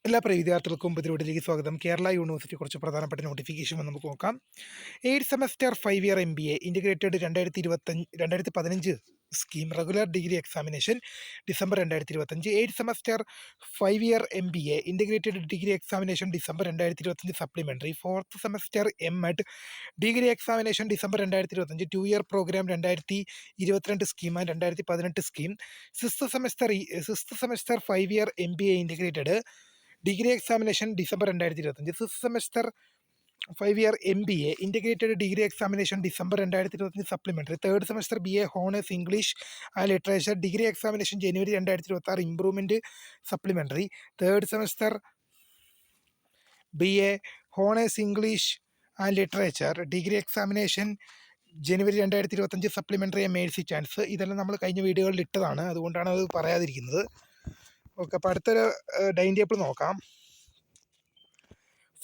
എല്ലാ പ്രിയ വിദ്യാർത്ഥികൾക്കും പുതിയ സ്വാഗതം. കേരള യൂണിവേഴ്സിറ്റി കുറച്ച് പ്രധാനപ്പെട്ട നോട്ടിഫിക്കേഷൻ നമുക്ക് നോക്കാം. 8 semester 5 year MBA integrated 2015 scheme regular degree examination December 2025. 8 semester 5 year MBA integrated degree examination December 2025 സപ്ലിമെൻ്ററി. 4th semester MEd degree examination December 2025. 2 year programme 2022 scheme and 2018 scheme. 6th semester 5 year MBA integrated degree examination December 2025. 6th semester 5 year MBA integrated degree examination December 2025 സപ്ലിമെൻ്ററി. 3rd semester BA honours English and literature degree examination January 2026 improvement supplementary. 3rd semester BA honours English and literature degree examination January 2025 supplementary Mercy chance. ഇതെല്ലാം നമ്മൾ കഴിഞ്ഞ വീഡിയോകളിൽ ഇട്ടതാണ്, അതുകൊണ്ടാണ് അത് പറയാതിരിക്കുന്നത്. Okay, അപ്പോൾ അടുത്തൊരു ഡൈൻ ടേബിൾ നോക്കാം.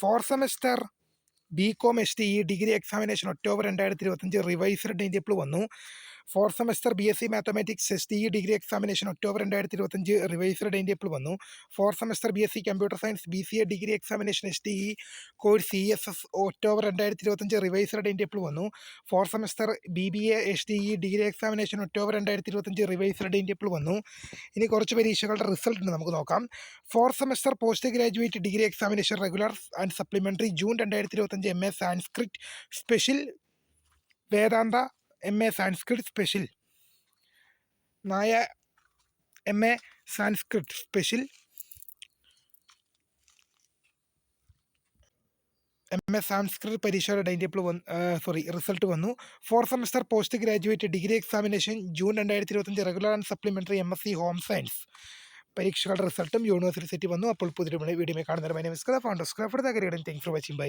4 semester BCom HTE degree examination October 2025 revised time table വന്നു. 4th semester BSc mathematics HTE degree examination October 2025 revised time table വന്നു. 4th semester BSc computer science BCA degree examination HTE course CSS October 2025 revised time table വന്നു. 4th semester BBA HTE degree examination October 2025 revised time table വന്നു. ഇനി കുറച്ച് പരീക്ഷകളുടെ result നമുക്ക് നോക്കാം. 4th semester post graduate degree examination regular and supplementary June 2025 MA Sanskrit special Vedanta MA Sanskrit special Nyaya MA Sanskrit special MA Sanskrit പരീക്ഷയുടെ time table result വന്നു. 4th semester post graduate degree examination June 2025 regular and supplementary MSc home science പരീക്ഷകളുടെ റിസൾട്ടും university വന്നു. അപ്പോൾ പുതിയ video കാണുന്നവരെ my name is Katha founder സ്ക്രാഫർ the career. Thanks for watching. By.